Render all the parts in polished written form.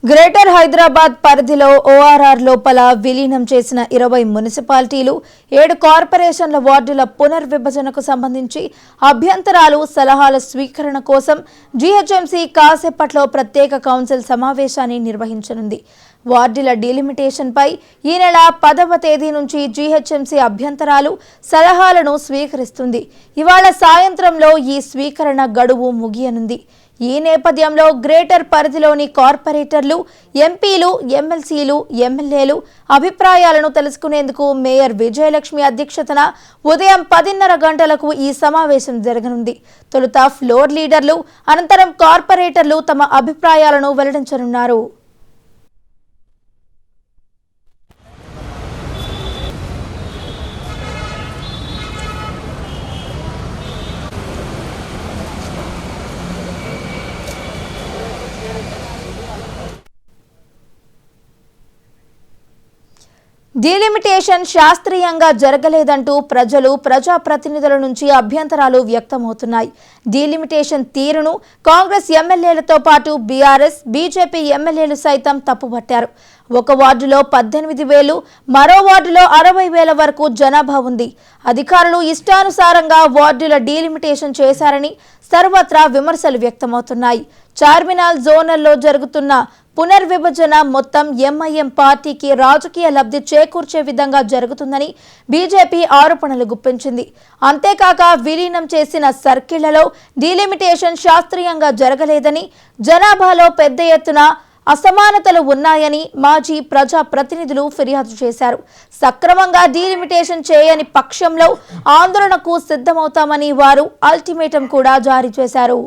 Greater Hyderabad పరిధిలో ORR లోపల విలీనం చేసిన 20 మున్సిపాలిటీలు 7 కార్పొరేషన్ల వార్డుల పునర్విభజనకు సంబంధించి అభ్యంతరాలు సలహాల స్వీకరణ కోసం జీహెచ్ఎంసీ కాసేపట్లో ప్రత్యేక కౌన్సిల్ సమావేశాన్ని నిర్వహించనుంది. వార్డుల డీలిమిటేషన్ పై ఈ నెల 10వ తేదీ నుంచి జీహెచ్ఎంసీ అభ్యంతరాలు సలహాలను స్వీకరిస్తుంది. ఇవాళ సాయంత్రంలో ఈ స్వీకరణ గడువు ముగియనుంది. ఈ నేపథ్యంలో గ్రేటర్ పరిధిలోని కార్పొరేటర్లు, ఎంపీలు, ఎమ్మెల్సీలు, ఎమ్మెల్యేలు అభిప్రాయాలను తెలుసుకునేందుకు మేయర్ విజయలక్ష్మి అధ్యక్షతన ఉదయం 10:30 గంటలకు ఈ సమావేశం జరగనుంది. తొలుత ఫ్లోర్ లీడర్లు, అనంతరం కార్పొరేటర్లు తమ అభిప్రాయాలను వెల్లడించనున్నారు. డీలిమిటేషన్ శాస్త్రీయంగా జరగలేదంటూ ప్రజాప్రతినిధుల నుంచి అభ్యంతరాలు వ్యక్తమవుతున్నాయి. డీలిమిటేషన్ తీరును కాంగ్రెస్ ఎమ్మెల్యేలతో పాటు బీఆర్ఎస్, బీజేపీ ఎమ్మెల్యేలు సైతం తప్పుపట్టారు. ఒక వార్డులో 18,000, మరో వార్డులో 60,000 వరకు జనాభా ఉంది. అధికారులు ఇష్టానుసారంగా వార్డుల డీలిమిటేషన్ చేశారని సర్వత్రా విమర్శలు వ్యక్తమవుతున్నాయి. చార్మినార్ జోనల్లో జరుగుతున్న పునర్విభజన మొత్తం ఎంఐఎం పార్టీకి రాజకీయ లబ్ధి చేకూర్చే విధంగా జరుగుతుందని బీజేపీ ఆరోపణలు గుప్పించింది. అంతేకాక విలీనం చేసిన సర్కిళ్లలో డీలిమిటేషన్ శాస్త్రీయంగా జరగలేదని, జనాభాలో పెద్ద ఎత్తున అసమానతలు ఉన్నాయని మాజీ ప్రజాప్రతినిధులు ఫిర్యాదు చేశారు. సక్రమంగా డీలిమిటేషన్ చేయని పక్షంలో ఆందోళనకు సిద్ధమవుతామని వారు అల్టిమేటం కూడా జారీ చేశారు.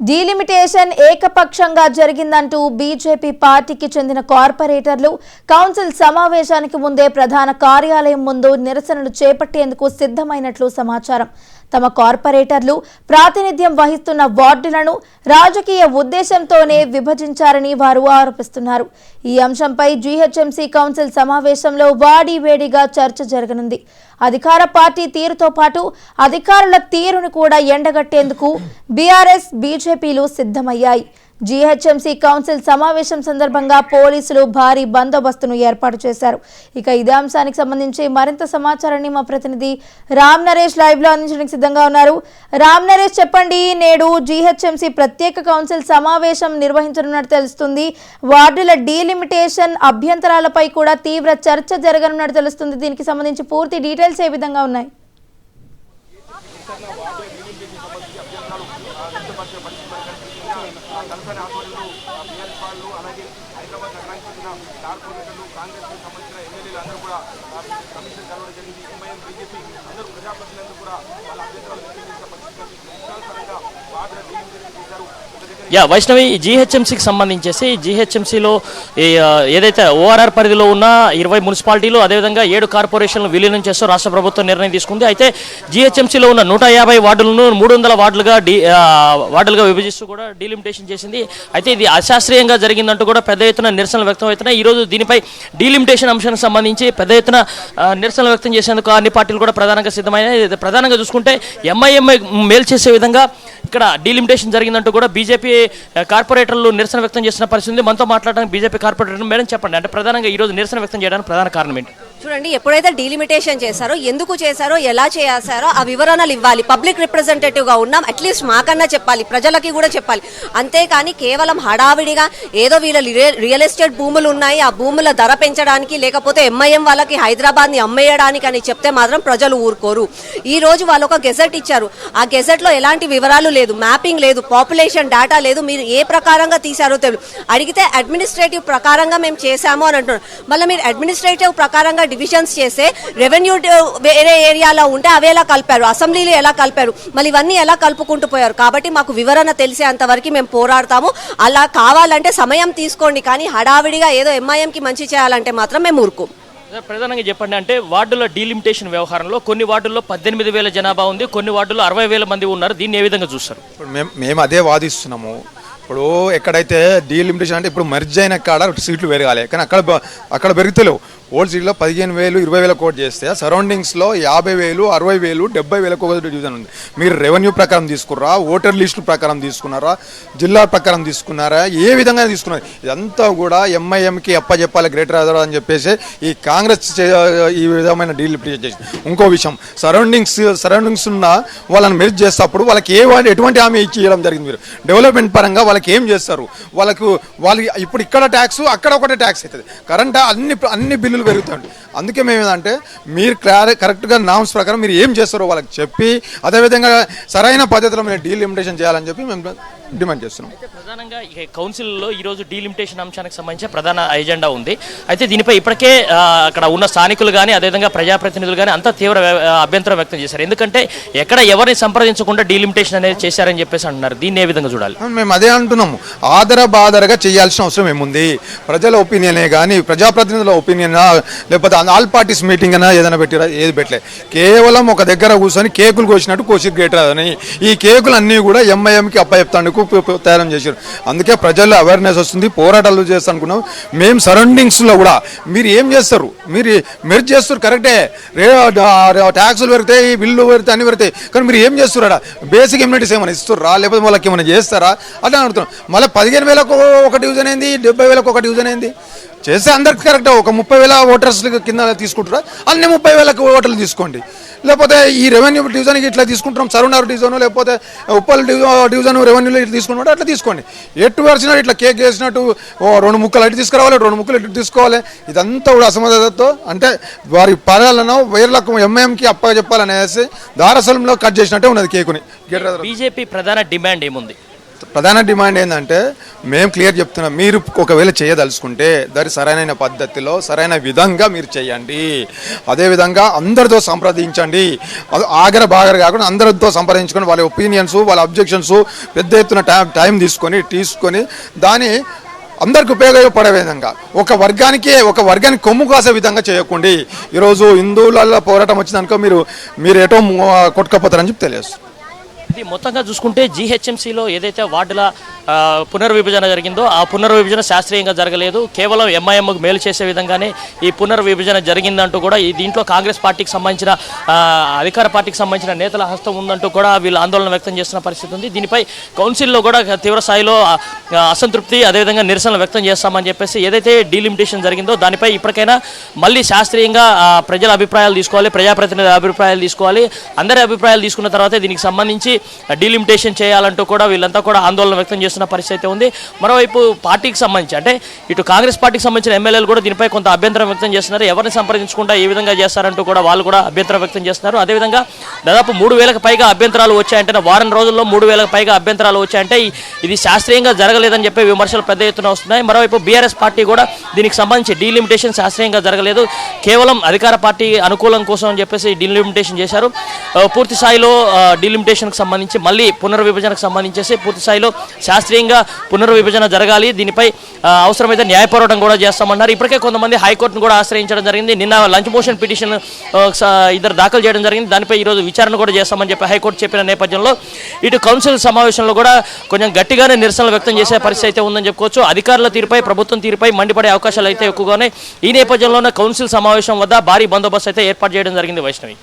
డీలిమిటేషన్ ఏకపక్షంగా జరిగిందంటూ బీజేపీ పార్టీకి చెందిన కార్పొరేటర్లు కౌన్సిల్ సమావేశానికి ముందే ప్రధాన కార్యాలయం ముందు నిరసనలు చేపట్టేందుకు సిద్ధమైనట్లు సమాచారం. తమ కార్పొరేటర్లు ప్రాతినిధ్యం వహిస్తున్న వార్డులను రాజకీయ ఉద్దేశంతోనే విభజించారని వారు ఆరోపిస్తున్నారు. ఈ అంశంపై జీహెచ్ఎంసీ కౌన్సిల్ సమావేశంలో వాడివేడిగా చర్చ జరగనుంది. అధికార పార్టీ తీరుతో పాటు అధికారుల తీరును కూడా ఎండగట్టేందుకు బీఆర్ఎస్, బీజేపీలు సిద్ధమయ్యాయి. జీహెచ్ఎంసీ కౌన్సిల్ సమావేశం సందర్భంగా పోలీసులు భారీ బందోబస్తును ఏర్పాటు చేశారు. ఇక ఇదే అంశానికి సంబంధించి మరింత సమాచారాన్ని మా ప్రతినిధి రామ్ నరేష్ లైవ్ లో అందించడానికి సిద్ధంగా ఉన్నారు. రామ్ నరేష్, చెప్పండి, నేడు జీహెచ్ఎంసీ ప్రత్యేక కౌన్సిల్ సమావేశం నిర్వహించనున్నట్టు తెలుస్తుంది. వార్డుల డీలిమిటేషన్ అభ్యంతరాలపై కూడా తీవ్ర చర్చ జరగనున్నట్టు తెలుస్తుంది. దీనికి సంబంధించి పూర్తి డీటెయిల్స్ ఏ విధంగా ఉన్నాయి? కల్పన ఆధ్వర్యంలో బీఆర్ఎస్ వాళ్ళు, అలాగే హైదరాబాద్ నగరానికి చెందిన కార్పొరేటర్లు, కాంగ్రెస్కి సంబంధించిన ఎమ్మెల్యేలు అందరూ కూడా కమిషన్ కలవడం జరిగింది. ఎంఐఎం, బీజేపీ అందరూ ప్రజాప్రతినిధులందరూ కూడా వాళ్ళ అభ్యంతరాలు వ్యక్తం చేసిన పరిస్థితి ఇష్టానుసారంగా వార్డుల డీలిమిటేషన్ చేశారు. వైష్ణవి, జీహెచ్ఎంసీకి సంబంధించేసి జీహెచ్ఎంసీలో ఏదైతే ఓఆర్ఆర్ పరిధిలో ఉన్న 20 మున్సిపాలిటీలు, అదేవిధంగా 7 కార్పొరేషన్లు విలీనం చేస్తూ రాష్ట్ర ప్రభుత్వం నిర్ణయం తీసుకుంది. అయితే జీహెచ్ఎంసీలో ఉన్న 150 వార్డులను 300 వార్డులుగా విభజిస్తూ కూడా డీలిమిటేషన్ చేసింది. అయితే ఇది అశాస్త్రీయంగా జరిగిందంటూ కూడా పెద్ద ఎత్తున నిరసనలు వ్యక్తం అవుతున్నాయి. ఈరోజు దీనిపై డీలిమిటేషన్ అంశానికి సంబంధించి పెద్ద ఎత్తున నిరసనలు వ్యక్తం చేసేందుకు అన్ని పార్టీలు కూడా ప్రధానంగా సిద్ధమైనాయి. ప్రధానంగా చూసుకుంటే ఎంఐఎంఐ మేలు చేసే విధంగా ఇక్కడ డీలిమిటేషన్ జరిగిందంటూ కూడా బీజేపీ కార్పొరేటర్లు నిరసన వ్యక్తం చేసిన పరిస్థితి ఉంది. మనతో మాట్లాడడానికి బీజేపీ కార్పొరేటర్ మేడం చెప్పండి, అంటే ప్రధానంగా ఈ రోజు నిరసన వ్యక్తం చేయడానికి ప్రధాన కారణం ఏంటి? చూడండి, ఎప్పుడైతే డీలిమిటేషన్ చేశారో, ఎందుకు చేశారో, ఎలా చేశారో ఆ వివరణలు ఇవ్వాలి. పబ్లిక్ రిప్రజెంటేటివ్గా ఉన్నాం, అట్లీస్ట్ మాకన్నా చెప్పాలి, ప్రజలకి కూడా చెప్పాలి. అంతేకాని కేవలం హడావిడిగా ఏదో వీళ్ళ రియల్ ఎస్టేట్ భూములు ఉన్నాయి, ఆ భూముల ధర పెంచడానికి, లేకపోతే ఎంఐఎం వాళ్ళకి హైదరాబాద్ని అమ్మేయడానికి అని చెప్తే మాత్రం ప్రజలు ఊరుకోరు. ఈ రోజు వాళ్ళు ఒక గెజెట్ ఇచ్చారు. ఆ గెజెట్లో ఎలాంటి వివరాలు లేదు, మ్యాపింగ్ లేదు, పాపులేషన్ డేటా లేదు. మీరు ఏ ప్రకారంగా తీశారో తెలియదు. అడిగితే అడ్మినిస్ట్రేటివ్ ప్రకారంగా మేము చేశాము అని అంటున్నారు. మళ్ళీ మీరు అడ్మినిస్ట్రేటివ్ ప్రకారంగా డివిజన్స్ చేస్తే రెవెన్యూ వేరే ఏరియాలో ఉంటే అవి ఎలా కలిపారు, అసెంబ్లీలో ఎలా కలిపారు, మళ్ళీ ఇవన్నీ ఎలా కలుపుకుంటూ పోయారు. కాబట్టి మాకు వివరణ తెలిసేంతవరకు మేము పోరాడతాము. అలా కావాలంటే సమయం తీసుకోండి, కానీ హడావిడిగా ఏదో ఎంఐఎంకి మంచి చేయాలంటే మాత్రం మేము ఊరుకోం. ప్రధానంగా చెప్పండి, అంటే వార్డుల డీలిమిటేషన్ వ్యవహారంలో కొన్ని వార్డుల్లో 18,000 జనాభా ఉంది, కొన్ని వార్డుల్లో 60,000 మంది ఉన్నారు. దీన్ని ఏ విధంగా చూస్తారు? ఇప్పుడు మేము అదే వాదిస్తున్నాము. ఇప్పుడు ఎక్కడైతే డీలిమిటేషన్ అంటే ఇప్పుడు మర్జ్ అయిన కాడ సీట్లు పెరగాలి, కానీ అక్కడ పెరుగుతలేవు. ఓల్డ్ సిటీలో 15,000 20,000 కోట్ చేస్తే సరౌండింగ్స్లో 50,000 60,000 70,000 ఒక డివిజన్ ఉంది. మీరు రెవెన్యూ ప్రకారం తీసుకున్నారా, ఓటర్ లిస్టు ప్రకారం తీసుకున్నారా, జిల్లా ప్రకారం తీసుకున్నారా, ఏ విధంగా తీసుకున్నారు? ఇదంతా కూడా ఎంఐఎంకి అప్పచెప్పాలి గ్రేటర్ హైదరాబాద్ అని చెప్పేసి ఈ కాంగ్రెస్ ఈ విధమైన డీలిమిటేషన్ చేసి. ఇంకో విషయం, సరౌండింగ్స్ ఉన్న వాళ్ళని మెరిట్ చేసేటప్పుడు వాళ్ళకి ఎటువంటి హామీ ఇచ్చేయడం జరిగింది? మీరు డెవలప్మెంట్ పరంగా వాళ్ళకి ఏం చేస్తారు? వాళ్ళు ఇప్పుడు ఇక్కడ ట్యాక్స్ అక్కడ ఒకటే ట్యాక్స్ అవుతుంది. కరెంట్ అన్ని బిల్లులు పెరుగుతాయి. అందుకే మేము ఏంటంటే మీరు కరెక్ట్గా నామ్స్ ప్రకారం మీరు ఏం చేస్తారో వాళ్ళకి చెప్పి అదేవిధంగా సరైన పద్ధతిలో మీరు డీలిమిటేషన్ చేయాలని చెప్పి మేము డిమాండ్ చేస్తున్నాం. అయితే ప్రధానంగా ఈ కౌన్సిల్లో ఈరోజు డీలిమిటేషన్ అంశానికి సంబంధించి ప్రధాన ఎజెండా ఉంది. అయితే దీనిపై ఇప్పటికే అక్కడ ఉన్న స్థానికులు కానీ అదేవిధంగా ప్రజాప్రతినిధులు కానీ అంతా తీవ్ర అభ్యంతరం వ్యక్తం చేశారు. ఎందుకంటే ఎక్కడ ఎవరిని సంప్రదించకుండా డీలిమిటేషన్ అనేది చేశారని చెప్పేసి అంటున్నారు. దీన్ని ఏ విధంగా చూడాలి? మేము అదే అంటున్నాము, బాధరగా చేయాల్సిన అవసరం ఏముంది? ప్రజల ఒపీనియనే కానీ ప్రజాప్రతినిధుల ఒపీనియన్ లేకపోతే ఆల్ పార్టీస్ మీటింగ్ అయినా ఏదైనా పెట్టిరా? ఏది పెట్టలే. కేవలం ఒక దగ్గర కూర్చొని కేకులు కోసినట్టు కోసి గ్రేటర్ అని ఈ కేకులు అన్నీ కూడా ఎంఐఎంకి అప్పచెప్తాను తయారు చేశారు. అందుకే ప్రజల్లో అవేర్నెస్ వస్తుంది, పోరాటాలు చేస్తా అనుకున్నాం. మేము సరౌండింగ్స్లో కూడా మీరు ఏం చేస్తారు? మీరు చేస్తారు కరెక్టే, ట్యాక్సులు పెరుగుతాయి, బిల్లు పెరుగుతాయి, అన్ని పెరుగుతాయి, కానీ మీరు ఏం చేస్తారా? బేసిక్ ఇమ్యూనిటీస్ ఏమైనా ఇస్తారా, లేకపోతే వాళ్ళకి ఏమైనా చేస్తారా? అట్లా అడుగుతున్నాం. మళ్ళీ 15,000 ఒక డివిజన్ ఏంది, 70,000 ఒక డివిజన్ ఏంది? చేస్తే అందరికి కరెక్ట్. ఒక 30,000 ఓటర్స్ కింద తీసుకుంటారా? అన్ని 30,000 ఓటర్లు తీసుకోండి. లేకపోతే ఈ రెవెన్యూ డివిజన్కి ఇట్లా తీసుకుంటాం, సరౌండర్ డివిజన్ లేకపోతే ఉప్పల్ డివిజన్ రెవెన్యూలో ఇట్లా తీసుకుంటాం, అట్లా తీసుకోండి. ఎటు వచ్చినట్టు ఇట్లా కేక్ వేసినట్టు 2 ముక్కలు అటు తీసుకురావాలి, 2 ముక్కలు ఇటు తీసుకోవాలి. ఇదంతా కూడా అసమర్థతతో అంటే వారి పదాలను వేర్లకు ఎంఐఎంకి అప్పచెప్పాలనేసి దారసలంలో కట్ చేసినట్టే ఉన్నది కేకుని. బీజేపీ ప్రధాన డిమాండ్ ఏముంది? ప్రధాన డిమాండ్ ఏంటంటే మేము క్లియర్ చెప్తున్నాం, మీరు ఒకవేళ చేయదలుచుకుంటే దాని సరైన పద్ధతిలో సరైన విధంగా మీరు చేయండి. అదేవిధంగా అందరితో సంప్రదించండి. ఆగర బాగర కాకుండా అందరితో సంప్రదించుకొని వాళ్ళ ఒపీనియన్స్ వాళ్ళ అబ్జెక్షన్స్ పెద్ద ఎత్తున టైం తీసుకొని దాన్ని అందరికి ఉపయోగపడే విధంగా ఒక వర్గానికి కొమ్ము కాసే విధంగా చేయకండి. ఈరోజు హిందువుల పోరాటం వచ్చిందనుకో మీరు ఎటో కొట్టుకపోతారని చెప్పి తెలియదు. ఇది మొత్తంగా చూసుకుంటే జీహెచ్ఎంసీలో ఏదైతే వార్డుల పునర్విభజన జరిగిందో ఆ పునర్విభజన శాస్త్రీయంగా జరగలేదు, కేవలం ఎంఐఎంకు మేలు చేసే విధంగానే ఈ పునర్విభజన జరిగిందంటూ కూడా ఈ దీంట్లో కాంగ్రెస్ పార్టీకి సంబంధించిన అధికార పార్టీకి సంబంధించిన నేతల హస్తం ఉందంటూ కూడా వీళ్ళు ఆందోళన వ్యక్తం చేస్తున్న పరిస్థితి ఉంది. దీనిపై కౌన్సిల్లో కూడా తీవ్ర స్థాయిలో అసంతృప్తి అదేవిధంగా నిరసనలు వ్యక్తం చేస్తామని చెప్పేసి ఏదైతే డీలిమిటేషన్ జరిగిందో దానిపై ఇప్పటికైనా మళ్ళీ శాస్త్రీయంగా ప్రజల అభిప్రాయాలు తీసుకోవాలి, ప్రజాప్రతినిధుల అభిప్రాయాలు తీసుకోవాలి. అందరి అభిప్రాయాలు తీసుకున్న తర్వాతే దీనికి సంబంధించి డీలిమిటేషన్ చేయాలంటూ కూడా వీళ్ళంతా కూడా ఆందోళన వ్యక్తం చేస్తున్న పరిస్థితి ఉంది. మరోవైపు పార్టీకి సంబంధించి అంటే ఇటు కాంగ్రెస్ పార్టీకి సంబంధించిన ఎమ్మెల్యేలు కూడా దీనిపై కొంత అభ్యంతరం వ్యక్తం చేస్తున్నారు. ఎవరిని సంప్రదించకుండా ఏ విధంగా చేస్తారంటూ కూడా వాళ్ళు కూడా అభ్యంతరం వ్యక్తం చేస్తున్నారు. అదేవిధంగా దాదాపు 3,000కు పైగా అభ్యంతరాలు వచ్చాయంటే వారం రోజుల్లో 3,000కు పైగా అభ్యంతరాలు వచ్చాయంటే ఇది శాస్త్రీయంగా జరగలేదని చెప్పి విమర్శలు పెద్ద ఎత్తున వస్తున్నాయి. మరోవైపు బీఆర్ఎస్ పార్టీ కూడా దీనికి సంబంధించి డీలిమిటేషన్ శాస్త్రీయంగా జరగలేదు, కేవలం అధికార పార్టీ అనుకూలం కోసం అని చెప్పేసి డీలిమిటేషన్ చేశారు. పూర్తి స్థాయిలో డీలిమిటేషన్కి సంబంధించి మళ్ళీ పునర్విభజనకు సంబంధించేసి పూర్తి స్థాయిలో శాస్త్రీయంగా పునర్విభజన జరగాలి, దీనిపై అవసరమైతే న్యాయ పోరాటం కూడా చేస్తామన్నారు. ఇప్పటికే కొంతమంది హైకోర్టును కూడా ఆశ్రయించడం జరిగింది. నిన్న లంచ్ మోషన్ పిటిషన్ ఇద్దరు దాఖలు చేయడం జరిగింది. దానిపై ఈరోజు విచారణ కూడా చేస్తామని చెప్పి హైకోర్టు చెప్పిన నేపథ్యంలో ఇటు కౌన్సిల్ సమావేశంలో కూడా కొంచెం గట్టిగానే నిరసనలు వ్యక్తం చేసే పరిస్థితి అయితే ఉందని చెప్పుకోవచ్చు. అధికారుల తీరుపై ప్రభుత్వం తీరుపై మండిపడే అవకాశాలు అయితే ఎక్కువగానే ఈ నేపథ్యంలోనే కౌన్సిల్ సమావేశం వద్ద భారీ బందోబస్తు అయితే ఏర్పాటు చేయడం జరిగింది. వైష్ణవి,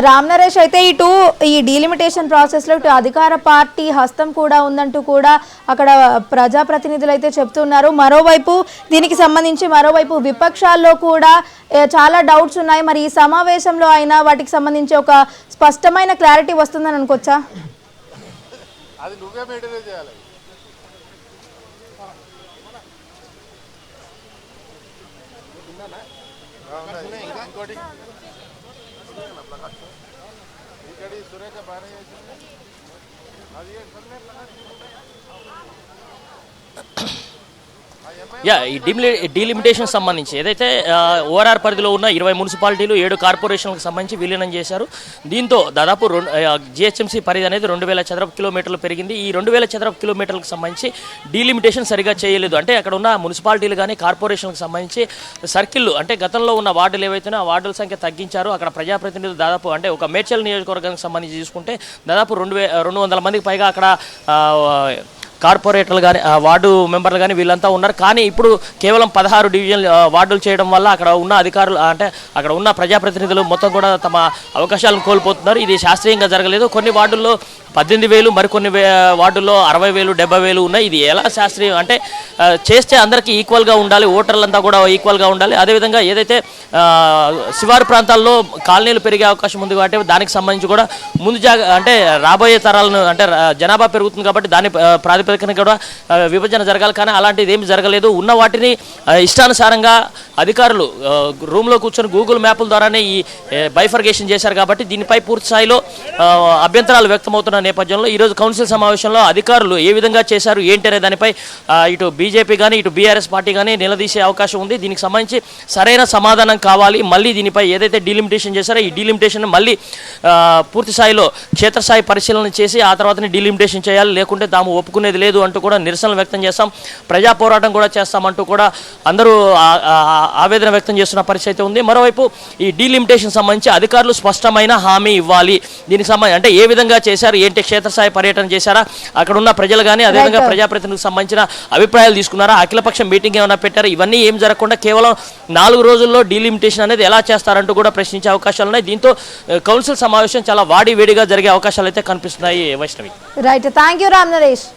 రామ్ నరేష్, అయితే ఇటు ఈ డీలిమిటేషన్ ప్రాసెస్లో ఇటు అధికార పార్టీ హస్తం కూడా ఉందంటూ కూడా అక్కడ ప్రజాప్రతినిధులు అయితే చెప్తున్నారు. మరోవైపు దీనికి సంబంధించి విపక్షాల్లో కూడా చాలా డౌట్స్ ఉన్నాయి. మరి ఈ సమావేశంలో అయినా వాటికి సంబంధించి ఒక స్పష్టమైన క్లారిటీ వస్తుందని అనుకోవచ్చా? అది నువ్వే మెయింటైన్ చేయాలి. ఇంకోటి సురేఖ బాగా చేసింది అది యా ఈ డీలిమిటేషన్ సంబంధించి ఏదైతే ఓఆర్ఆర్ పరిధిలో ఉన్న 20 మున్సిపాలిటీలు 7 కార్పొరేషన్లకు సంబంధించి విలీనం చేశారు. దీంతో దాదాపు జిహెచ్ఎంసీ పరిధి అనేది 2000 చదరపు కిలోమీటర్లు పెరిగింది. ఈ 2000 చదరపు కిలోమీటర్లకు సంబంధించి డీలిమిటేషన్ సరిగా చేయలేదు. అంటే అక్కడ ఉన్న మున్సిపాలిటీలు కానీ కార్పొరేషన్లకు సంబంధించి సర్కిళ్ళు అంటే గతంలో ఉన్న వార్డులు ఏవైతే ఆ వార్డుల సంఖ్య తగ్గించారు. అక్కడ ప్రజాప్రతినిధులు దాదాపు అంటే ఒక మేడ్చల్ నియోజకవర్గానికి సంబంధించి చూసుకుంటే దాదాపు 200 మందికి పైగా అక్కడ కార్పొరేటర్లు కానీ వార్డు మెంబర్లు కానీ వీళ్ళంతా ఉన్నారు. కానీ ఇప్పుడు కేవలం 16 డివిజన్ వార్డులు చేయడం వల్ల అక్కడ ఉన్న అధికారులు అంటే అక్కడ ఉన్న ప్రజాప్రతినిధులు మొత్తం కూడా తమ అవకాశాలను కోల్పోతున్నారు. ఇది శాస్త్రీయంగా జరగలేదు. కొన్ని వార్డుల్లో 18,000 మరికొన్ని వార్డుల్లో 60,000 70,000 ఉన్నాయి. ఇది ఎలా శాస్త్రీయం అంటే చేస్తే అందరికీ ఈక్వల్గా ఉండాలి, ఓటర్లంతా కూడా ఈక్వల్గా ఉండాలి. అదేవిధంగా ఏదైతే శివారు ప్రాంతాల్లో కాలనీలు పెరిగే అవకాశం ఉంది కాబట్టి దానికి సంబంధించి కూడా ముందు అంటే రాబోయే తరాలను అంటే జనాభా పెరుగుతుంది కాబట్టి దాని ప్రాతిపదికన కూడా విభజన జరగాలి. కానీ అలాంటిది ఏమి జరగలేదు. ఉన్న వాటిని ఇష్టానుసారంగా అధికారులు రూమ్లో కూర్చొని గూగుల్ మ్యాప్ల ద్వారానే ఈ బైఫర్గేషన్ చేశారు కాబట్టి దీనిపై పూర్తి స్థాయిలో అభ్యంతరాలు వ్యక్తమవుతున్న నేపథ్యంలో ఈరోజు కౌన్సిల్ సమావేశంలో అధికారులు ఏ విధంగా చేశారు ఏంటి అనే దానిపై ఇటు బీజేపీ కానీ ఇటు బీఆర్ఎస్ పార్టీ కానీ నిలదీసే అవకాశం ఉంది. దీనికి సంబంధించి సరైన సమాధానం కావాలి. మళ్ళీ దీనిపై ఏదైతే డీలిమిటేషన్ చేశారో ఈ డీలిమిటేషన్ మళ్ళీ పూర్తి స్థాయిలో క్షేత్రస్థాయి పరిశీలన చేసి ఆ తర్వాతనే డీలిమిటేషన్ చేయాలి. లేకుంటే తాము ఒప్పుకునేది లేదు అంటూ కూడా నిరసనలు వ్యక్తం చేస్తాం, ప్రజా పోరాటం కూడా చేస్తామంటూ కూడా అందరూ ఆవేదన వ్యక్తం చేస్తున్న పరిస్థితి ఉంది. మరోవైపు ఈ డీలిమిటేషన్ సంబంధించి అధికారులు స్పష్టమైన హామీ ఇవ్వాలి. దీనికి సంబంధించి అంటే ఏ విధంగా చేశారు ఏంటి, క్షేత్రస్థాయి పర్యటన చేశారా, అక్కడ ఉన్న ప్రజలు కానీ అదేవిధంగా ప్రజాప్రతినిధులకు సంబంధించిన అభిప్రాయాలు తీసుకున్నారా, అఖిలపక్ష మీటింగ్ ఏమైనా పెట్టారా, ఇవన్నీ ఏం జరగకుండా కేవలం 4 రోజుల్లో డీలిమిటేషన్ అనేది ఎలా చేస్తారంటూ కూడా ప్రశ్నించే అవకాశాలు ఉన్నాయి. దీంతో కౌన్సిల్ సమావేశం చాలా వాడివేడిగా జరిగే అవకాశాలు అయితే కనిపిస్తున్నాయి. Vaishnavi. Right, thank you Ram Naresh.